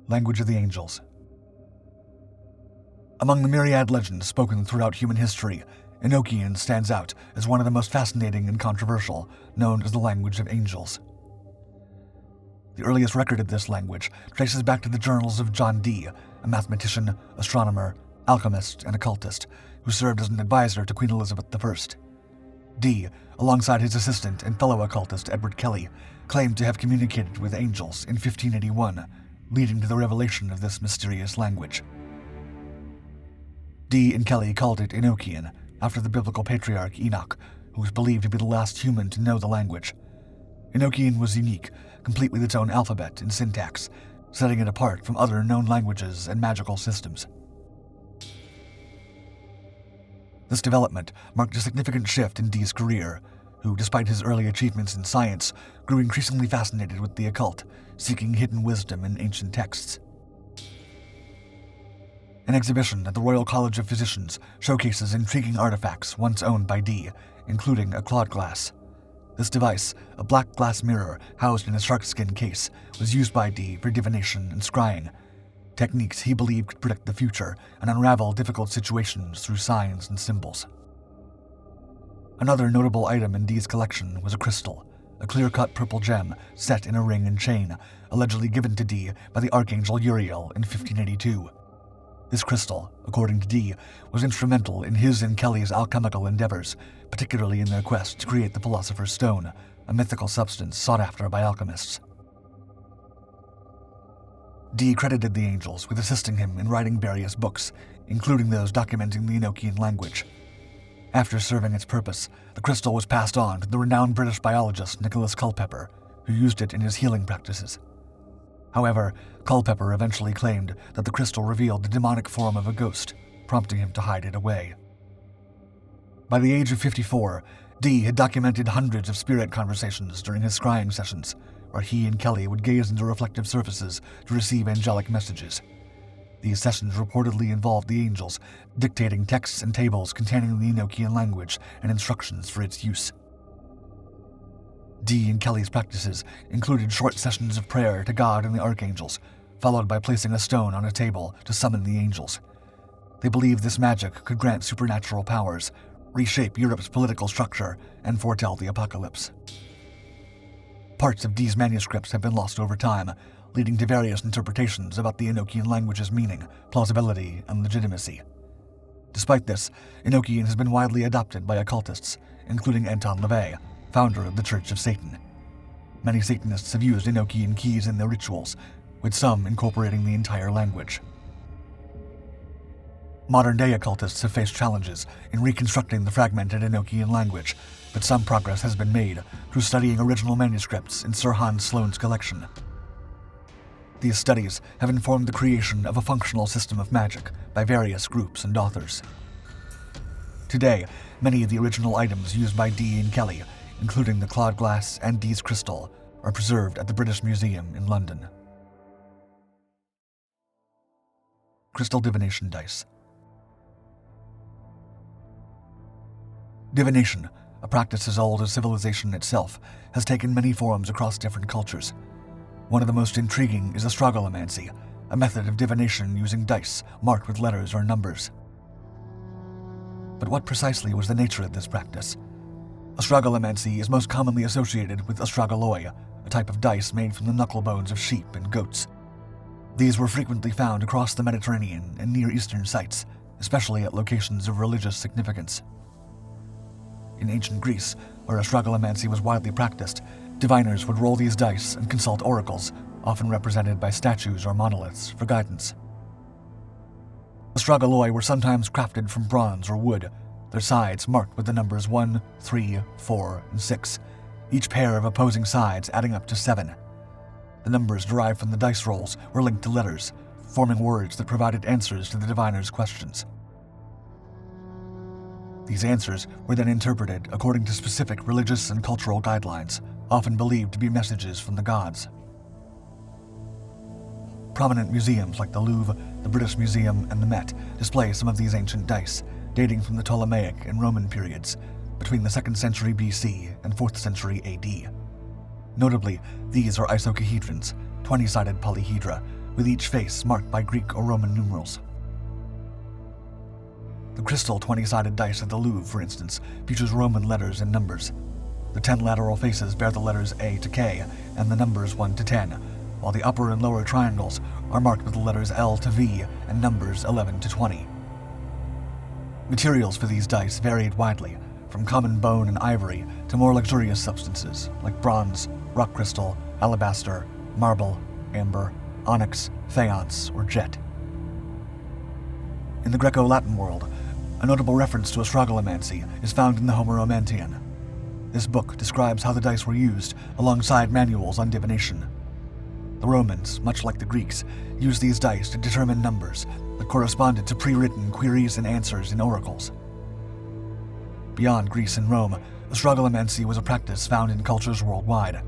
Language of the Angels. Among the myriad legends spoken throughout human history, Enochian stands out as one of the most fascinating and controversial, known as the language of angels. The earliest record of this language traces back to the journals of John Dee, a mathematician, astronomer, alchemist, and occultist, who served as an advisor to Queen Elizabeth I. Dee, alongside his assistant and fellow occultist Edward Kelley, claimed to have communicated with angels in 1581, leading to the revelation of this mysterious language. Dee and Kelley called it Enochian, after the biblical patriarch Enoch, who was believed to be the last human to know the language. Enochian was unique, complete with its own alphabet and syntax, setting it apart from other known languages and magical systems. This development marked a significant shift in Dee's career, who, despite his early achievements in science, grew increasingly fascinated with the occult, seeking hidden wisdom in ancient texts. An exhibition at the Royal College of Physicians showcases intriguing artifacts once owned by Dee, including a clawed glass. This device, a black glass mirror housed in a sharkskin case, was used by Dee for divination and scrying, techniques he believed could predict the future and unravel difficult situations through signs and symbols. Another notable item in Dee's collection was a crystal, a clear-cut purple gem set in a ring and chain, allegedly given to Dee by the Archangel Uriel in 1582. This crystal, according to Dee, was instrumental in his and Kelley's alchemical endeavors, particularly in their quest to create the Philosopher's Stone, a mythical substance sought after by alchemists. Dee credited the angels with assisting him in writing various books, including those documenting the Enochian language. After serving its purpose, the crystal was passed on to the renowned British biologist Nicholas Culpeper, who used it in his healing practices. However, Culpeper eventually claimed that the crystal revealed the demonic form of a ghost, prompting him to hide it away. By the age of 54, Dee had documented hundreds of spirit conversations during his scrying sessions, where he and Kelley would gaze into reflective surfaces to receive angelic messages. These sessions reportedly involved the angels dictating texts and tables containing the Enochian language and instructions for its use. Dee and Kelley's practices included short sessions of prayer to God and the archangels, followed by placing a stone on a table to summon the angels. They believed this magic could grant supernatural powers, reshape Europe's political structure, and foretell the apocalypse. Parts of Dee's manuscripts have been lost over time, leading to various interpretations about the Enochian language's meaning, plausibility, and legitimacy. Despite this, Enochian has been widely adopted by occultists, including Anton LaVey, founder of the Church of Satan. Many Satanists have used Enochian keys in their rituals, with some incorporating the entire language. Modern-day occultists have faced challenges in reconstructing the fragmented Enochian language, but some progress has been made through studying original manuscripts in Sir Hans Sloane's collection. These studies have informed the creation of a functional system of magic by various groups and authors. Today, many of the original items used by Dee and Kelley, including the clawed glass and Dee's crystal, are preserved at the British Museum in London. Crystal divination dice. Divination, a practice as old as civilization itself, has taken many forms across different cultures. One of the most intriguing is astrogalomancy, a method of divination using dice marked with letters or numbers. But what precisely was the nature of this practice? Astrogalomancy is most commonly associated with astrogalloi, a type of dice made from the knuckle bones of sheep and goats. These were frequently found across the Mediterranean and Near Eastern sites, especially at locations of religious significance. In ancient Greece, where astrogalomancy was widely practiced, diviners would roll these dice and consult oracles, often represented by statues or monoliths, for guidance. Astrogalloi were sometimes crafted from bronze or wood, their sides marked with the numbers 1, 3, 4, and 6, each pair of opposing sides adding up to 7. The numbers derived from the dice rolls were linked to letters, forming words that provided answers to the diviner's questions. These answers were then interpreted according to specific religious and cultural guidelines, often believed to be messages from the gods. Prominent museums like the Louvre, the British Museum, and the Met display some of these ancient dice, dating from the Ptolemaic and Roman periods, between the 2nd century BC and 4th century AD. Notably, these are isochahedrons, 20-sided polyhedra, with each face marked by Greek or Roman numerals. The crystal 20-sided dice at the Louvre, for instance, features Roman letters and numbers. The 10 lateral faces bear the letters A to K and the numbers 1 to 10, while the upper and lower triangles are marked with the letters L to V and numbers 11 to 20. Materials for these dice varied widely, from common bone and ivory to more luxurious substances like bronze, rock crystal, alabaster, marble, amber, onyx, faience, or jet. In the Greco-Latin world, a notable reference to astrogalomancy is found in the Homeromanteon. This book describes how the dice were used alongside manuals on divination. The Romans, much like the Greeks, used these dice to determine numbers that corresponded to pre-written queries and answers in oracles. Beyond Greece and Rome, astrogalomancy was a practice found in cultures worldwide.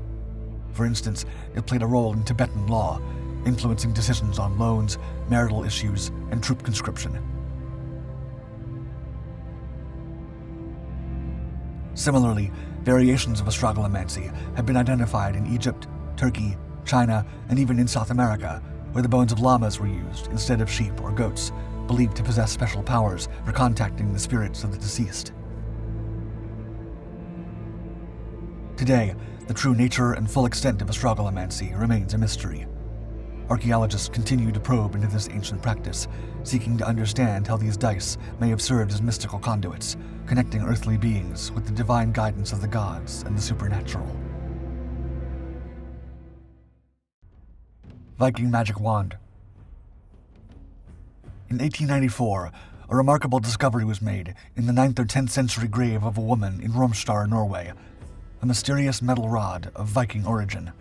For instance, it played a role in Tibetan law, influencing decisions on loans, marital issues, and troop conscription. Similarly, variations of astrogalomancy have been identified in Egypt, Turkey, China, and even in South America, where the bones of llamas were used instead of sheep or goats, believed to possess special powers for contacting the spirits of the deceased. Today, the true nature and full extent of astrogalomancy remains a mystery. Archaeologists continue to probe into this ancient practice, seeking to understand how these dice may have served as mystical conduits, connecting earthly beings with the divine guidance of the gods and the supernatural. Viking magic wand. In 1894, a remarkable discovery was made in the 9th or 10th century grave of a woman in Romsdal, Norway, a mysterious metal rod of Viking origin.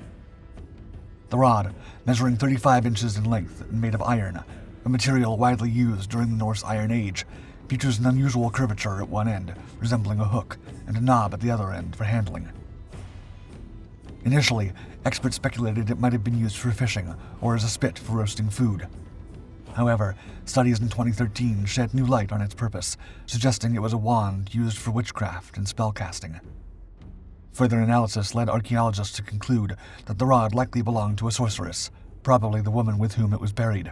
The rod, measuring 35 inches in length and made of iron, a material widely used during the Norse Iron Age, features an unusual curvature at one end, resembling a hook, and a knob at the other end for handling. Initially, experts speculated it might have been used for fishing or as a spit for roasting food. However, studies in 2013 shed new light on its purpose, suggesting it was a wand used for witchcraft and spellcasting. Further analysis led archaeologists to conclude that the rod likely belonged to a sorceress, probably the woman with whom it was buried.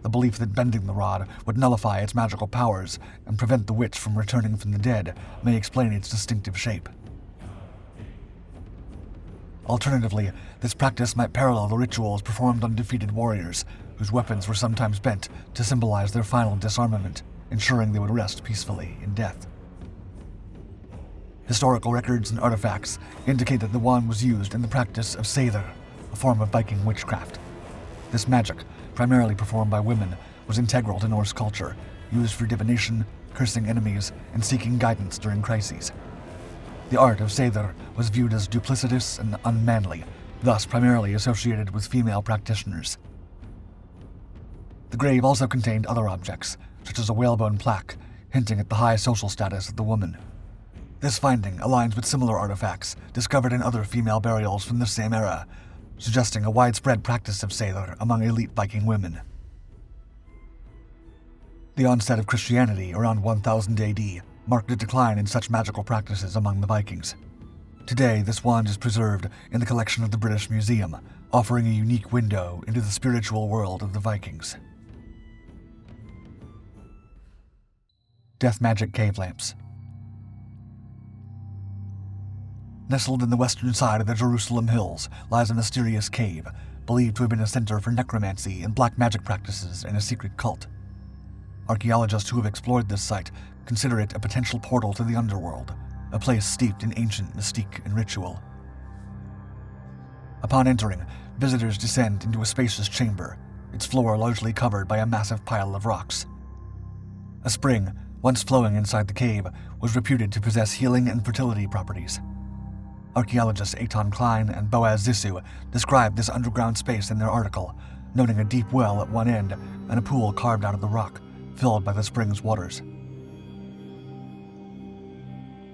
The belief that bending the rod would nullify its magical powers and prevent the witch from returning from the dead may explain its distinctive shape. Alternatively, this practice might parallel the rituals performed on defeated warriors, whose weapons were sometimes bent to symbolize their final disarmament, ensuring they would rest peacefully in death. Historical records and artifacts indicate that the wand was used in the practice of Sedar, a form of Viking witchcraft. This magic, primarily performed by women, was integral to Norse culture, used for divination, cursing enemies, and seeking guidance during crises. The art of Sedar was viewed as duplicitous and unmanly, thus primarily associated with female practitioners. The grave also contained other objects, such as a whalebone plaque, hinting at the high social status of the woman. This finding aligns with similar artifacts discovered in other female burials from the same era, suggesting a widespread practice of Sedar among elite Viking women. The onset of Christianity around 1000 AD marked a decline in such magical practices among the Vikings. Today, this wand is preserved in the collection of the British Museum, offering a unique window into the spiritual world of the Vikings. Death magic cave lamps. Nestled in the western side of the Jerusalem Hills lies a mysterious cave, believed to have been a center for necromancy and black magic practices in a secret cult. Archaeologists who have explored this site consider it a potential portal to the underworld, a place steeped in ancient mystique and ritual. Upon entering, visitors descend into a spacious chamber, its floor largely covered by a massive pile of rocks. A spring, once flowing inside the cave, was reputed to possess healing and fertility properties. Archaeologists Eitan Klein and Boaz Zissou described this underground space in their article, noting a deep well at one end and a pool carved out of the rock, filled by the spring's waters.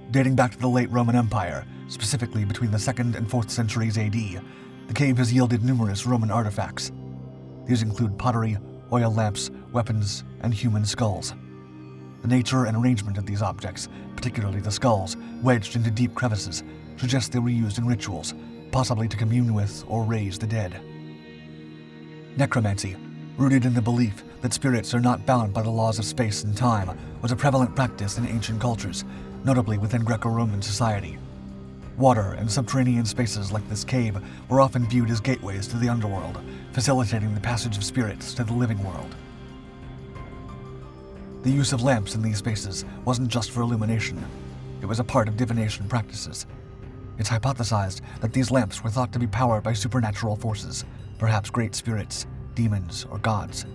Dating back to the late Roman Empire, specifically between the 2nd and 4th centuries AD, the cave has yielded numerous Roman artifacts. These include pottery, oil lamps, weapons, and human skulls. The nature and arrangement of these objects, particularly the skulls, wedged into deep crevices, suggest they were used in rituals, possibly to commune with or raise the dead. Necromancy, rooted in the belief that spirits are not bound by the laws of space and time, was a prevalent practice in ancient cultures, notably within Greco-Roman society. Water and subterranean spaces like this cave were often viewed as gateways to the underworld, facilitating the passage of spirits to the living world. The use of lamps in these spaces wasn't just for illumination. It was a part of divination practices. It's hypothesized that these lamps were thought to be powered by supernatural forces, perhaps great spirits, demons, or gods.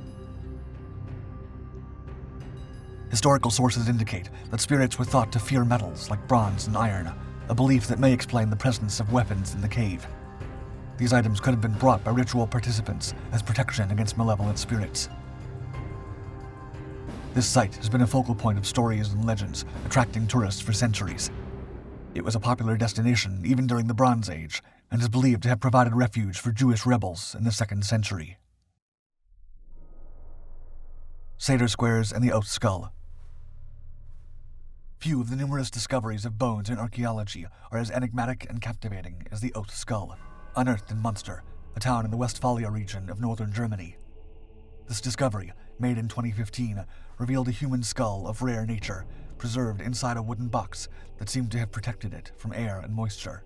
Historical sources indicate that spirits were thought to fear metals like bronze and iron, a belief that may explain the presence of weapons in the cave. These items could have been brought by ritual participants as protection against malevolent spirits. This site has been a focal point of stories and legends, attracting tourists for centuries. It was a popular destination even during the Bronze Age, and is believed to have provided refuge for Jewish rebels in the 2nd century. Sedar squares and the Oath skull. Few of the numerous discoveries of bones in archaeology are as enigmatic and captivating as the Oath skull, unearthed in Munster, a town in the Westphalia region of northern Germany. This discovery, made in 2015, revealed a human skull of rare nature, preserved inside a wooden box that seemed to have protected it from air and moisture.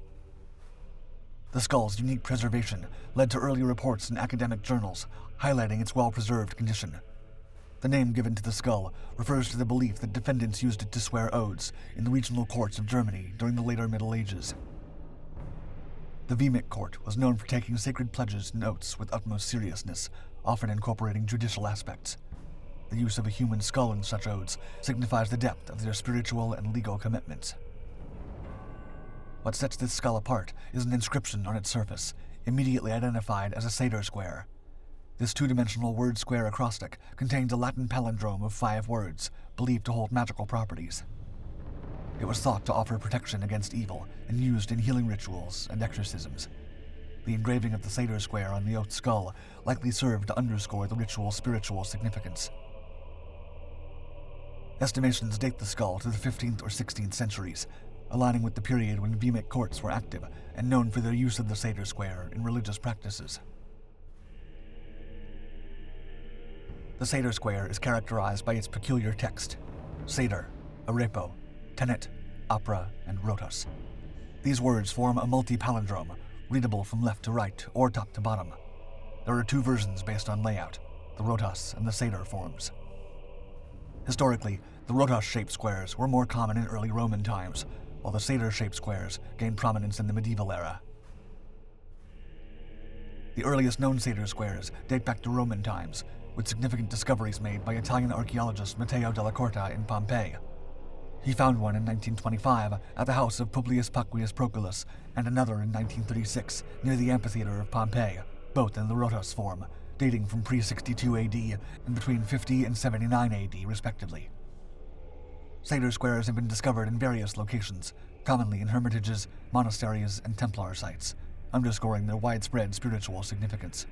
The skull's unique preservation led to early reports in academic journals, highlighting its well-preserved condition. The name given to the skull refers to the belief that defendants used it to swear oaths in the regional courts of Germany during the later Middle Ages. The Viking court was known for taking sacred pledges and oaths with utmost seriousness, often incorporating judicial aspects. The use of a human skull in such oaths signifies the depth of their spiritual and legal commitments. What sets this skull apart is an inscription on its surface, immediately identified as a Sedar square. This two-dimensional word square acrostic contains a Latin palindrome of 5 words, believed to hold magical properties. It was thought to offer protection against evil and used in healing rituals and exorcisms. The engraving of the Sedar square on the Oath skull likely served to underscore the ritual's spiritual significance. Estimations date the skull to the 15th or 16th centuries, aligning with the period when Viking courts were active and known for their use of the Sedar square in religious practices. The Sedar square is characterized by its peculiar text: Sedar, Arepo, Tenet, Opera, and Rotos. These words form a multi-palindrome, readable from left to right or top to bottom. There are 2 versions based on layout, the Rotos and the Sedar forms. Historically, the Rotos-shaped squares were more common in early Roman times, while the Sedar-shaped squares gained prominence in the medieval era. The earliest known Sedar squares date back to Roman times, with significant discoveries made by Italian archaeologist Matteo della Corta in Pompeii. He found one in 1925 at the house of Publius Paquius Proculus, and another in 1936 near the amphitheater of Pompeii, both in the Rotos form, dating from pre-62 AD and between 50 and 79 AD, respectively. Sedar squares have been discovered in various locations, commonly in hermitages, monasteries, and Templar sites, underscoring their widespread spiritual significance.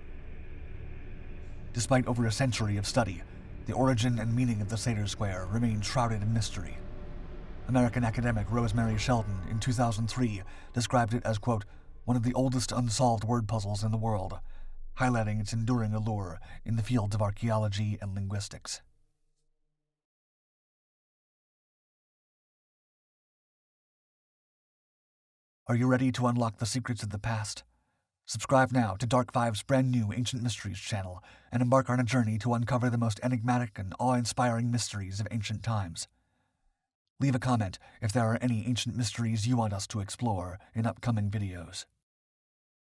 Despite over a century of study, the origin and meaning of the Sedar square remain shrouded in mystery. American academic Rosemary Sheldon in 2003 described it as, quote, one of the oldest unsolved word puzzles in the world, highlighting its enduring allure in the fields of archaeology and linguistics. Are you ready to unlock the secrets of the past? Subscribe now to Dark Five's brand new Ancient Mysteries channel and embark on a journey to uncover the most enigmatic and awe-inspiring mysteries of ancient times. Leave a comment if there are any ancient mysteries you want us to explore in upcoming videos.